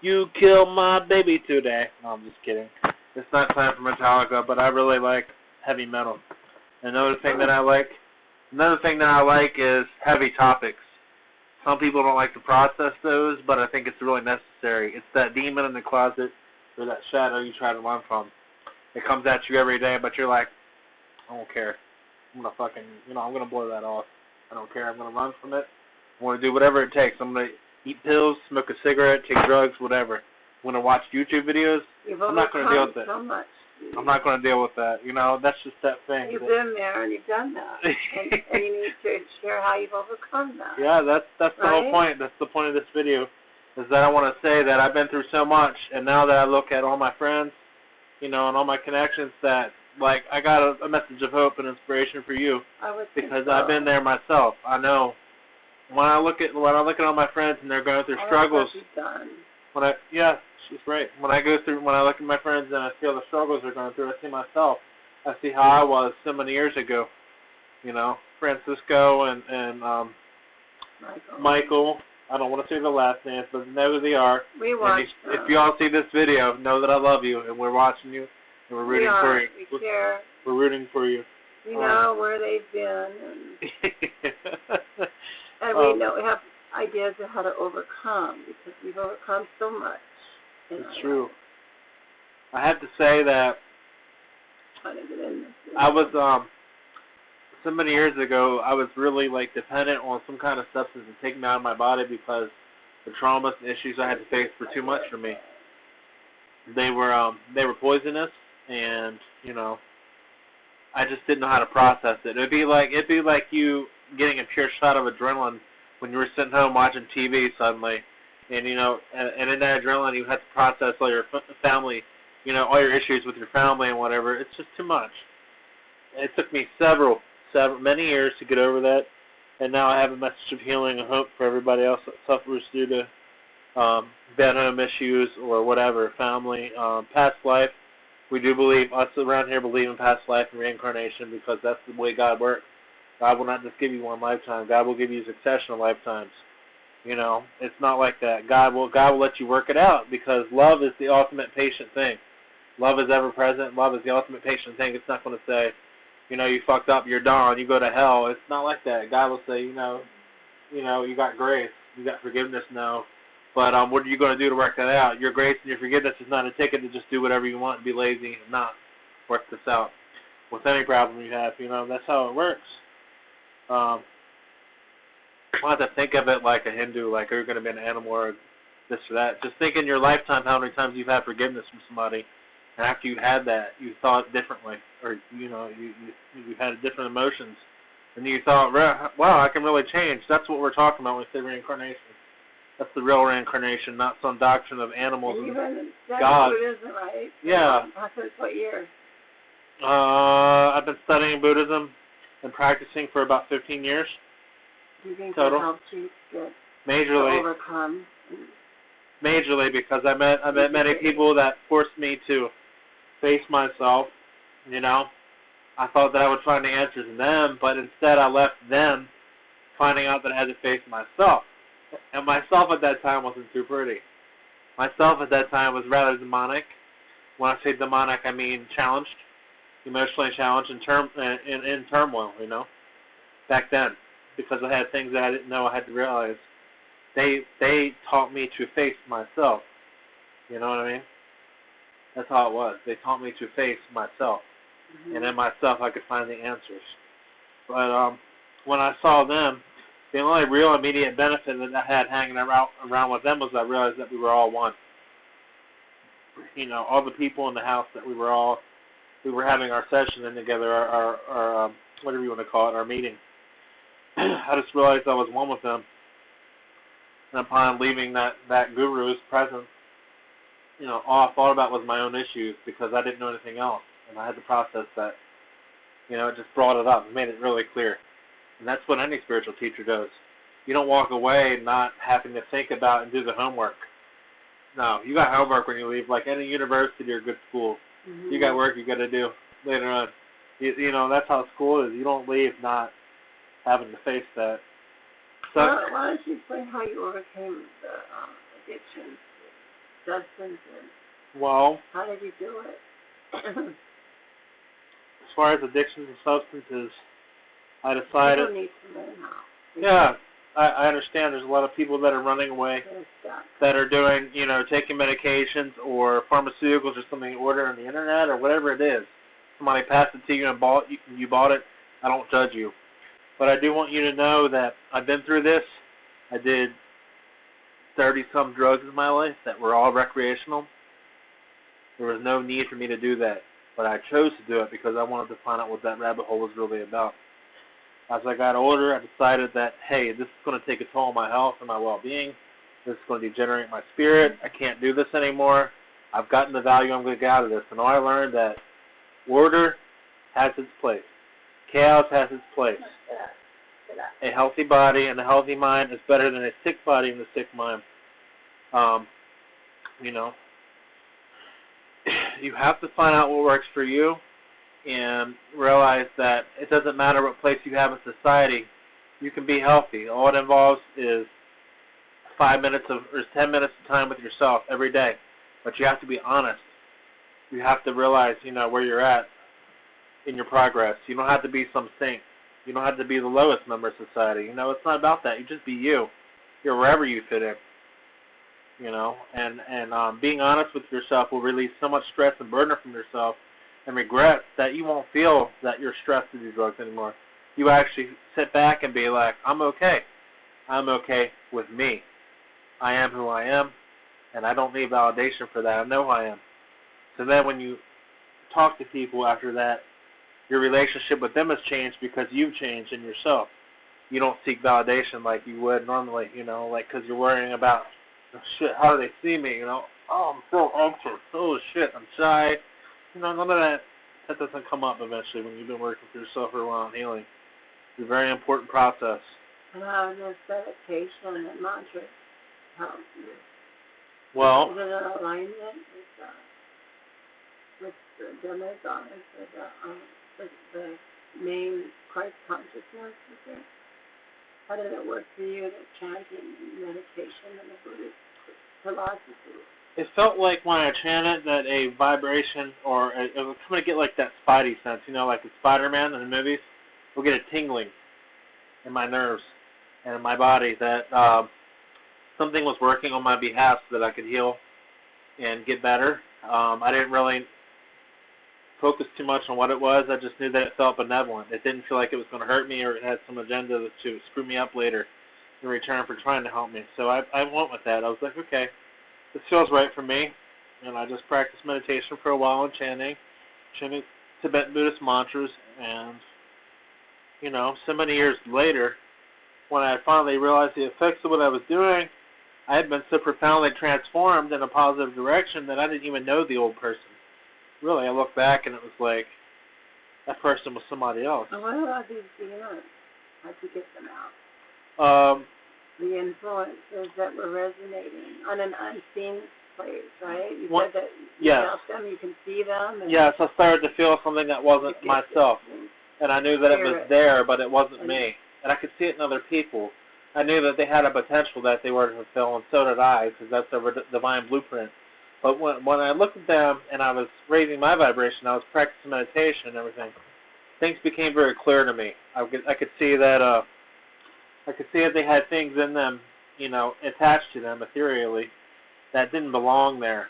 You killed my baby today. No, I'm just kidding. It's not time for Metallica, but I really like heavy metal. Another thing that I like is heavy topics. Some people don't like to process those, but I think it's really necessary. It's that demon in the closet or that shadow you try to run from. It comes at you every day, but you're like, I don't care. I'm going to fucking, I'm going to blow that off. I don't care. I'm going to run from it. I'm going to do whatever it takes. I'm going to eat pills, smoke a cigarette, take drugs, whatever. I'm going to watch YouTube videos. I'm not going to deal with it. So much. I'm not going to deal with that. That's just that thing. You've been there and you've done that. and you need to share how you've overcome that. Yeah, that's the whole point. That's the point of this video, is that I want to say that I've been through so much, and now that I look at all my friends, and all my connections, that, like, I got a message of hope and inspiration for you. Because I've been there myself. I know. When I look at all my friends and they're going through struggles. Yeah, she's right. When I look at my friends and I feel the struggles they're going through, I see myself. I see how I was so many years ago. Francisco and Michael. I don't want to say the last names, but know who they are. We watch them. If you all see this video, know that I love you and we're watching you and we're rooting for you. We care. We're rooting for you. We know where they've been. And we know we have ideas of how to overcome, because we've overcome so much. It's true. I have to say that I was so many years ago, I was really dependent on some kind of substance to take me out of my body because the traumas and issues I had to face were too much for me. They were poisonous, and I just didn't know how to process it. It'd be like you getting a pure shot of adrenaline when you were sitting home watching TV suddenly, and and in that adrenaline you had to process all your family, all your issues with your family and whatever. It's just too much. It took me many years to get over that, and now I have a message of healing and hope for everybody else that suffers due to bad home issues or whatever, family, past life. We do believe, us around here believe in past life and reincarnation, because that's the way God works. God will not just give you one lifetime. God will give you a succession of lifetimes. It's not like that. God will let you work it out, because love is the ultimate patient thing. Love is ever present. Love is the ultimate patient thing. It's not going to say, you fucked up, you're done, you go to hell. It's not like that. God will say, you got grace, you got forgiveness now. But what are you going to do to work that out? Your grace and your forgiveness is not a ticket to just do whatever you want and be lazy and not work this out. With any problem you have, that's how it works. I have to think of it like a Hindu, like, are you going to be an animal or this or that? Just think in your lifetime how many times you've had forgiveness from somebody, and after you had that, you thought differently, or, you had different emotions, and you thought, wow, I can really change. That's what we're talking about when we say reincarnation. That's the real reincarnation, not some doctrine of animals and God. Buddhism, right? Yeah. Since what year? I've been studying Buddhism and practicing for about 15 years. Do you think total. that helped you to overcome? Majorly, because I met many people that forced me to face myself. I thought that I would find the answers in them, but instead I left them finding out that I had to face myself. And myself at that time wasn't too pretty. Myself at that time was rather demonic. When I say demonic, I mean challenged, emotionally challenged, in turmoil, back then. Because I had things that I didn't know I had to realize. They taught me to face myself. You know what I mean? That's how it was. They taught me to face myself. Mm-hmm. And in myself I could find the answers. But when I saw them, the only real immediate benefit that I had hanging around with them was I realized that we were all one. All the people in the house that we were having our session in together, our whatever you want to call it, our meeting. I just realized I was one with them. And upon leaving that guru's presence, all I thought about was my own issues, because I didn't know anything else. And I had to process that. It just brought it up and made it really clear. And that's what any spiritual teacher does. You don't walk away not having to think about and do the homework. No, you got homework when you leave, like any university or good school. Mm-hmm. You got work you got to do later on. That's how school is. You don't leave not having to face that. So, why don't you explain how you overcame the addiction? substances. Well, How did you do it? as far as addictions and substances, I You decided. don't need to know how. Yeah, I understand. There's a lot of people that are running away, that are doing, taking medications or pharmaceuticals or something you order on the internet or whatever it is. Somebody passed it to you and you bought it. I don't judge you, but I do want you to know that I've been through this. I did 30-some drugs in my life that were all recreational. There was no need for me to do that, but I chose to do it because I wanted to find out what that rabbit hole was really about. As I got older, I decided that, hey, this is going to take a toll on my health and my well-being. This is going to degenerate my spirit. I can't do this anymore. I've gotten the value I'm going to get out of this. And I learned that order has its place. Chaos has its place. A healthy body and a healthy mind is better than a sick body and a sick mind. You have to find out what works for you and realize that it doesn't matter what place you have in society. You can be healthy. All it involves is 5 minutes or 10 minutes of time with yourself every day. But you have to be honest. You have to realize, where you're at in your progress. You don't have to be some saint. You don't have to be the lowest member of society. It's not about that. You just be you. You're wherever you fit in. And being honest with yourself will release so much stress and burden from yourself and regret that you won't feel that you're stressed to do drugs anymore. You actually sit back and be like, I'm okay. I'm okay with me. I am who I am, and I don't need validation for that. I know who I am. So then when you talk to people after that, your relationship with them has changed because you've changed in yourself. You don't seek validation like you would normally, because you're worrying about, shit, how do they see me, oh, I'm so anxious, oh, shit, I'm shy. None of that doesn't come up eventually when you've been working for yourself for a while and healing. It's a very important process. And how does meditation and mantra help you? Well, is it an alignment with the demigod, the main Christ consciousness? How did it work for you, the chanting, meditation, and the Buddhist philosophy? It felt like when I chanted that a vibration, or it was coming to get like that Spidey sense, like the Spider-Man in the movies, we'll get a tingling in my nerves and in my body that something was working on my behalf so that I could heal and get better. I didn't really focus too much on what it was. I just knew that it felt benevolent. It didn't feel like it was going to hurt me or it had some agenda to screw me up later in return for trying to help me. So I went with that. I was like, okay, this feels right for me. And I just practiced meditation for a while and chanting Tibetan Buddhist mantras. And, so many years later, when I finally realized the effects of what I was doing, I had been so profoundly transformed in a positive direction that I didn't even know the old person. Really, I look back and it was like that person was somebody else. And what about these demons? How'd you get them out? The influences that were resonating on an unseen place, right? You said that you felt them, you can see them. And yes, I started to feel something that wasn't myself. And I knew that it was there, but it wasn't me. And I could see it in other people. I knew that they had a potential that they were to fulfill, and so did I, because that's their divine blueprint. But when I looked at them and I was raising my vibration, I was practicing meditation and everything, things became very clear to me. I could see that they had things in them, attached to them ethereally that didn't belong there.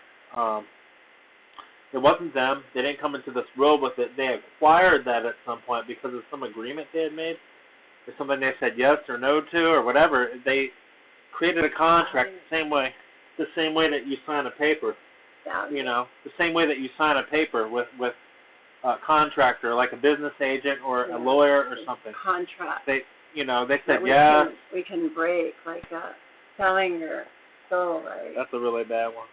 It wasn't them. They didn't come into this world with it. They acquired that at some point because of some agreement they had made, or something they said yes or no to, or whatever. They created a contract the same way that you sign a paper. The same way that you sign a paper with a contractor, like a business agent or a lawyer or something. Contract. They said yes. We can break, like selling your soul, right? That's a really bad one.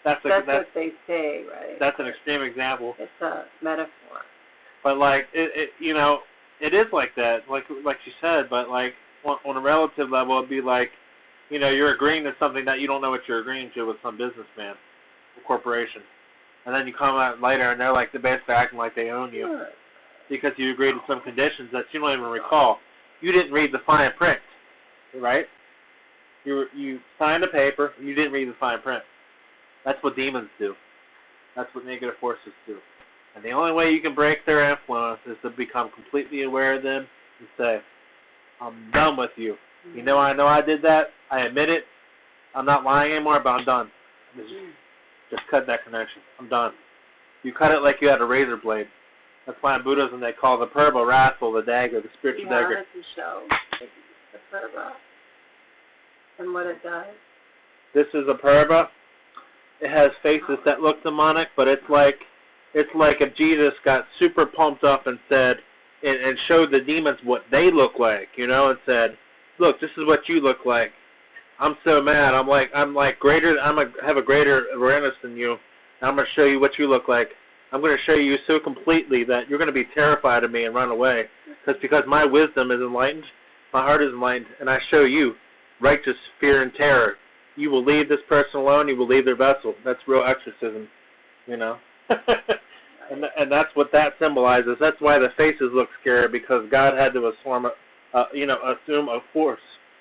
That's what they say, right? That's an extreme example. It's a metaphor. But it is like that, like you said. But like on a relative level, it'd be like, you're agreeing to something that you don't know what you're agreeing to with some businessman or corporation, and then you come out later and they're like basically acting like they own you because you agreed to some conditions that you don't even recall. You didn't read the fine print, right? You signed a paper. You didn't read the fine print. That's what demons do. That's what negative forces do. And the only way you can break their influence is to become completely aware of them and say, I'm done with you. You know I did that. I admit it. I'm not lying anymore, but I'm done. Just cut that connection. I'm done. You cut it like you had a razor blade. That's why in Buddhism they call the purba wrathful, the dagger, the spiritual dagger. Yeah, to show the purba and what it does. This is a purba. It has faces that look demonic, but it's like if Jesus got super pumped up and said and showed the demons what they look like, and said, "Look, this is what you look like. I'm so mad. I'm like greater. Have a greater awareness than you. And I'm gonna show you what you look like. I'm gonna show you so completely that you're gonna be terrified of me and run away. Because my wisdom is enlightened, my heart is enlightened, and I show you righteous fear and terror. You will leave this person alone. You will leave their vessel. That's real exorcism, And that's what that symbolizes. That's why the faces look scary, because God had to assume a force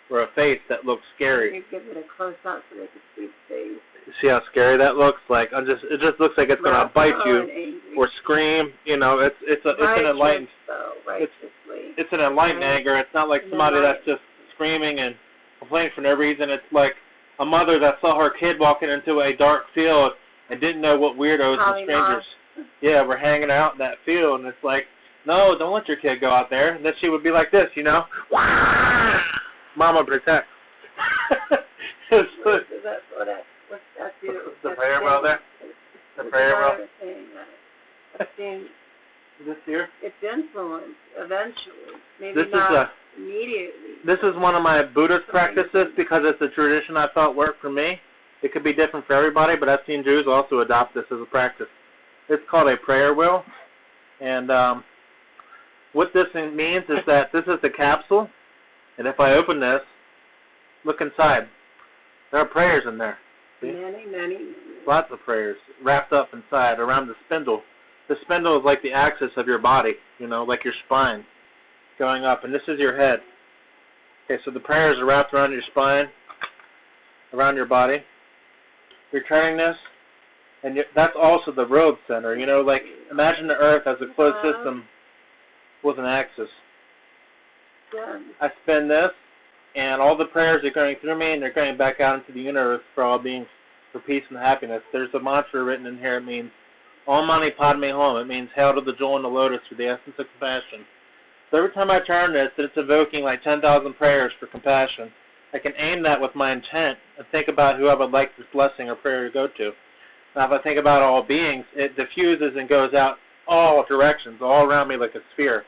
or a face that looks scary. You give it a close up so they can see the face. See how scary that looks? It just looks like it's gonna bite you or scream. It's an enlightened. It's an enlightened anger. It's not like somebody that's just screaming and complaining for no reason. It's like a mother that saw her kid walking into a dark field and didn't know what weirdos and strangers. Yeah, we're hanging out in that field, and it's like, no, don't let your kid go out there. And then she would be like this, Mama protect. What's that do? The prayer bell there? The prayer bell? Is this here? It's influence eventually. Maybe this not is immediately. This is one of my Buddhist practices because it's a tradition I felt worked for me. It could be different for everybody, but I've seen Jews also adopt this as a practice. It's called a prayer wheel. And what this means is that this is the capsule. And if I open this, look inside. There are prayers in there. See? Many. Lots of prayers wrapped up inside around the spindle. The spindle is like the axis of your body, like your spine going up. And this is your head. Okay, so the prayers are wrapped around your spine, around your body. You're turning this, and that's also the road center. Imagine the earth as a closed system with an axis. Yeah. I spin this, and all the prayers are going through me, and they're going back out into the universe for all beings, for peace and happiness. There's a mantra written in here. It means, Om Mani Padme Hum. It means, hail to the jewel and the lotus for the essence of compassion. So every time I turn this, it's evoking like 10,000 prayers for compassion. I can aim that with my intent and think about who I would like this blessing or prayer to go to. Now, if I think about all beings, it diffuses and goes out all directions, all around me like a sphere,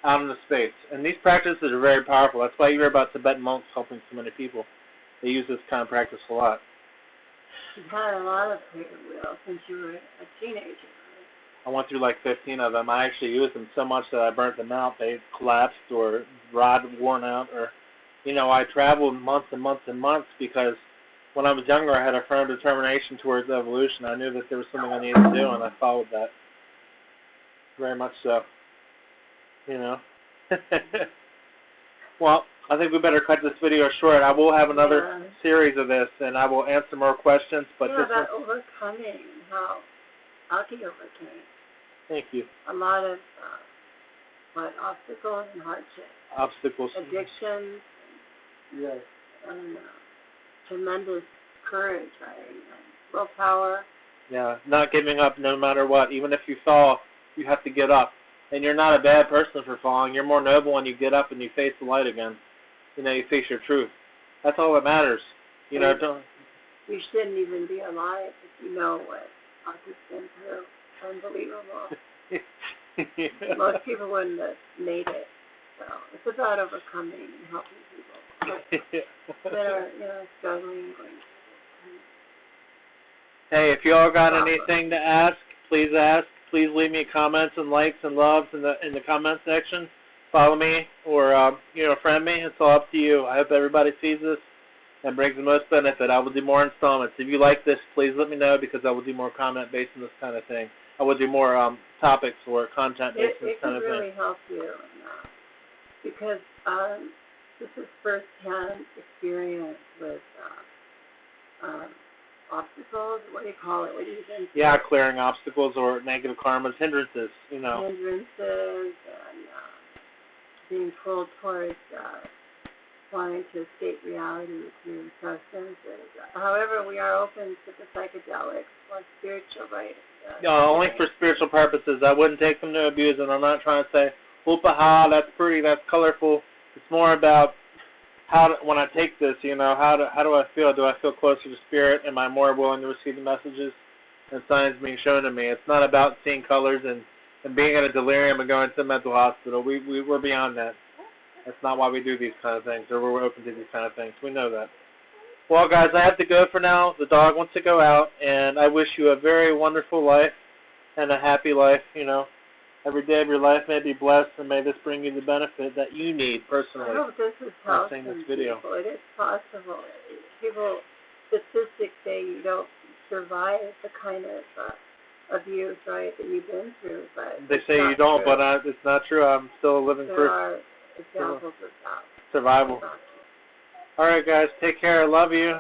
out into space. And these practices are very powerful. That's why you hear about Tibetan monks helping so many people. They use this kind of practice a lot. You've had a lot of prayer wheels since you were a teenager, right? I went through like 15 of them. I actually used them so much that I burnt them out. They collapsed or rod worn out. Or, I traveled months and months and months because when I was younger, I had a firm determination towards evolution. I knew that there was something I needed to do, and I followed that. Very much so. Well, I think we better cut this video short. I will have another series of this, and I will answer more questions. But this about overcoming, how Aki overcame. Thank you. A lot of obstacles and hardships. Obstacles. Addictions. Yes. And tremendous courage, right? And willpower. Yeah, not giving up no matter what. Even if you fall, you have to get up. And you're not a bad person for falling. You're more noble when you get up and you face the light again. You face your truth. That's all that matters. Don't. You shouldn't even be alive if you know what Aki's been through. Unbelievable. Yeah. Most people wouldn't have made it. So it's about overcoming and helping people that are, struggling and going through. Hey, if you all got anything to ask, please ask. Please leave me comments and likes and loves in the comment section. Follow me or friend me. It's all up to you. I hope everybody sees this and brings the most benefit. I will do more installments. If you like this, please let me know because I will do more comment based on this kind of thing. I will do more topics or content based on this kind of thing. It can really help you because this is first-hand experience with obstacles. What do you call it? What do you think? Yeah, clearing obstacles or negative karmas, hindrances, you know. Hindrances and being pulled towards wanting to escape reality through substances. However, we are open to the psychedelics or spiritual, right? No, only for spiritual purposes. I wouldn't take them to abuse them. I'm not trying to say, whoop-a-ha, that's pretty, that's colorful. It's more about when I take this, you know, how do I feel? Do I feel closer to spirit? Am I more willing to receive the messages and signs being shown to me? It's not about seeing colors and being in a delirium and going to the mental hospital. We're beyond that. That's not why we do these kind of things, or we're open to these kind of things. We know that. Well, guys, I have to go for now. The dog wants to go out, and I wish you a very wonderful life and a happy life, you know. Every day of your life may be blessed, and may this bring you the benefit that you need personally. I hope this is helping this video. people. It is possible. People, statistics say you don't survive the kind of abuse, right, that you've been through. But they say you don't, true. but it's not true. I'm still a living proof. There are examples of that. Survival. All right, guys, take care. I love you.